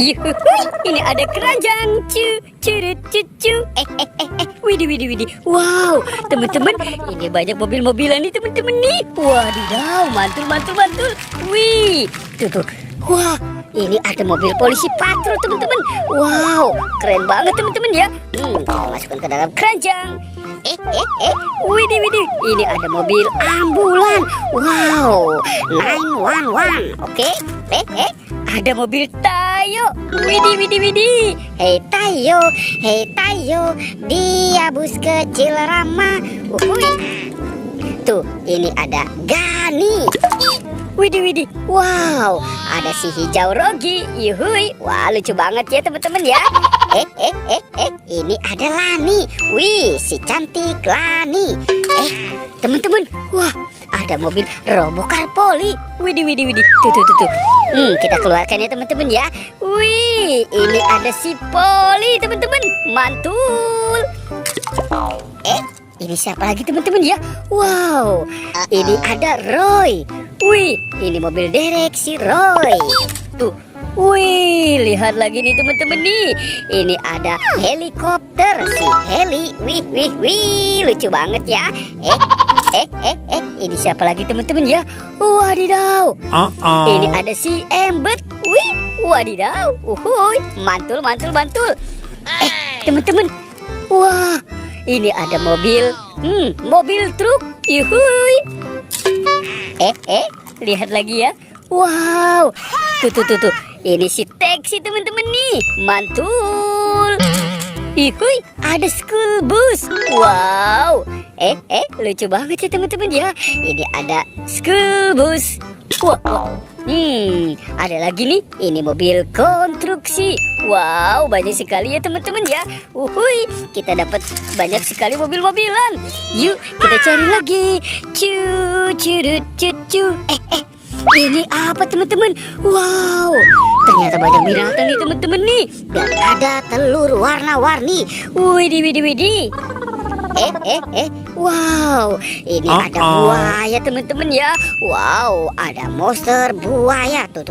Yuhu, ini ada keranjang. Curut cucu. Widih, widih, widih. Wow, teman-teman, ini banyak mobil-mobilan nih teman-teman nih. Wadidaw, mantul, mantul, mantul. Wih, tuh. Wah, ini ada mobil polisi patrol teman-teman. Wow, keren banget teman-teman ya. Kita masukkan ke dalam keranjang. Widih, widih. Ini ada mobil ambulan. Wow, 911. Oke. Ada mobil Tayo. Widih, widih, widih. Hei Tayo, dia bus kecil ramah. Tuh, ini ada Gani. Widih, widih. Wow, ada si hijau Rogi. Yuhui. Wah, lucu banget ya teman-teman ya. Ini ada Lani. Wih, si cantik Lani. Teman-teman, wah, ada mobil Robokar Poli. Widih, widih, widih. Tuh. Kita keluarkan ya teman-teman ya. Wih, ini ada si Poli teman-teman. Mantul. Ini siapa lagi teman-teman ya? Wow, ini ada Roy. Wih, ini mobil derek si Roy. Tuh, wih, lihat lagi nih teman-teman nih. Ini ada helikopter si Heli. Wih, lucu banget ya. Ini siapa lagi teman-teman ya? Wadidaw. Ini ada si Embet. Wih, wadidaw. Uhuy, mantul. Teman-teman. Wah, ini ada mobil. Mobil truk. Yuhuy. Lihat lagi ya. Wow. Tuh. Ini si taksi teman-teman nih. Mantul. Yuhuy, ada school bus. Wow. Lucu banget ya teman-teman ya. Ini ada school bus. Wah. Ada lagi nih. Ini mobil konstruksi. Wow, banyak sekali ya teman-teman ya. Uhuy, kita dapat banyak sekali mobil-mobilan. Yuk, kita cari lagi. Cucu. Ini apa teman-teman? Wow, ternyata banyak binatang nih teman-teman nih. Dan ada telur warna-warni. Widih. Wow, ini ada buaya teman-teman ya. Wow, ada monster buaya. Tuh.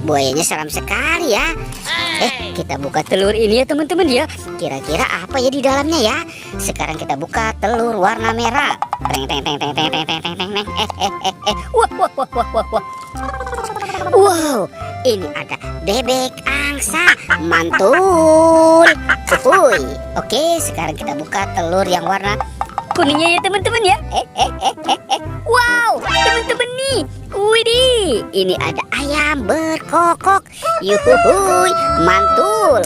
Buayanya seram sekali ya. Kita buka telur ini ya teman-teman ya. Kira-kira apa ya di dalamnya ya? Sekarang kita buka telur warna merah. Teng. Wah. Wow, ini ada bebek angsa. Mantul. Oke, sekarang kita buka telur yang warna kuningnya ya teman-teman ya. Wow, teman-teman nih. Widih, ini ada ayam berkokok. Yuhuy, mantul.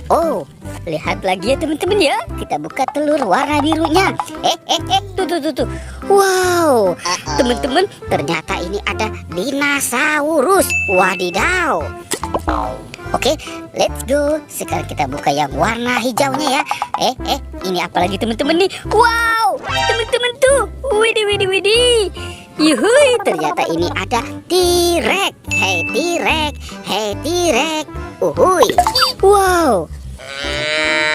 Oh, lihat lagi ya teman-teman ya. Kita buka telur warna birunya. Tuh. Wow, teman-teman, ternyata ini ada dinosaurus. Wadidaw. Oke, let's go. Sekarang kita buka yang warna hijaunya ya. Ini apa lagi teman-teman nih? Wow, teman-teman tuh. Widih. Yuhui, ternyata ini ada T-Rex. Hey T-Rex. Uhuy. Wow.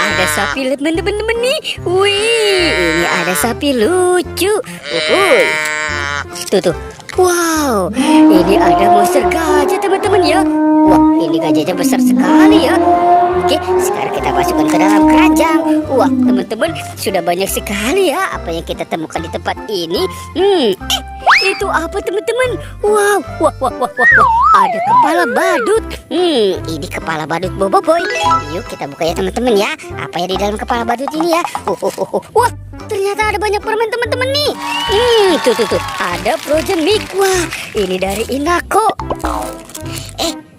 Ada sapi lihat teman-teman nih. Wih, ini ada sapi lucu. Uhuy. Tuh. Wow, ini ada monster gajah teman-teman ya. Wah, ini gajahnya besar sekali ya. Oke, sekarang kita masukkan ke dalam keranjang. Wah, teman-teman, sudah banyak sekali ya apa yang kita temukan di tempat ini. Itu apa teman-teman? Wow. Ada kepala badut. Ini kepala badut Boboiboy. Yuk kita buka ya teman-teman ya. Apa yang di dalam kepala badut ini ya? Wah, ternyata ada banyak permen teman-teman nih. Tuh. Ada Frozen Mix. Wah, ini dari Inako.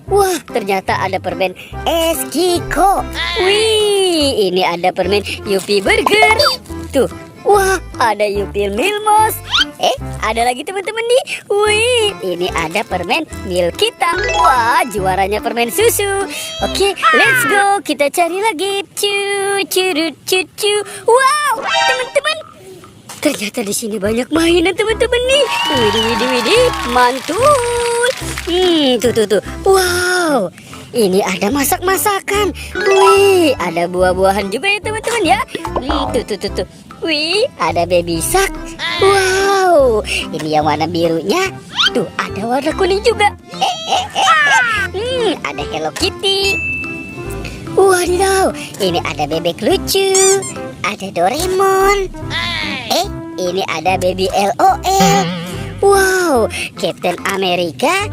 Wah, ternyata ada permen Eskiko. Wih, ini ada permen Yupi Burger. Tuh. Wah, ada Yupi Milmos. Ada lagi teman-teman nih. Wih, ini ada permen Milkita. Wah, juaranya permen susu. Oke, let's go. Kita cari lagi. Cucu. Wow, teman-teman. Ternyata di sini banyak mainan teman-teman nih. Widih. Mantul. Tuh. Wow. Ini ada masak-masakan. Wih, ada buah-buahan juga ya teman-teman ya. Tuh. Wih, ada baby shark. Wow, ini yang warna birunya. Tuh, ada warna kuning juga. ada Hello Kitty. Wadidaw, ini ada bebek lucu, ada Doraemon. Ini ada Baby LOL. Wow, Captain America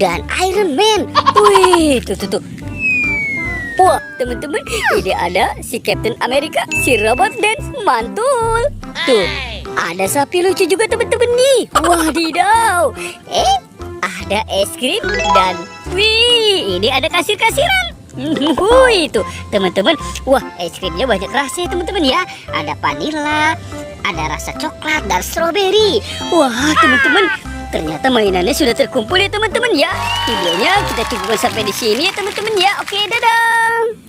dan Iron Man. Wih, tuh. Wah, teman-teman, ini ada si Captain America, si robot dan mantul. Tuh, ada sapi lucu juga teman-teman nih. Wadidaw. Ada es krim dan wih, ini ada kasir-kasiran. Wih, itu teman-teman. Wah, es krimnya banyak rasa teman-teman ya. Ada vanilla, ada rasa coklat dan stroberi. Wah, teman-teman, ternyata mainannya sudah terkumpul ya teman-teman ya. Videonya kita cukupkan sampai di sini ya teman-teman ya. Oke, dadah.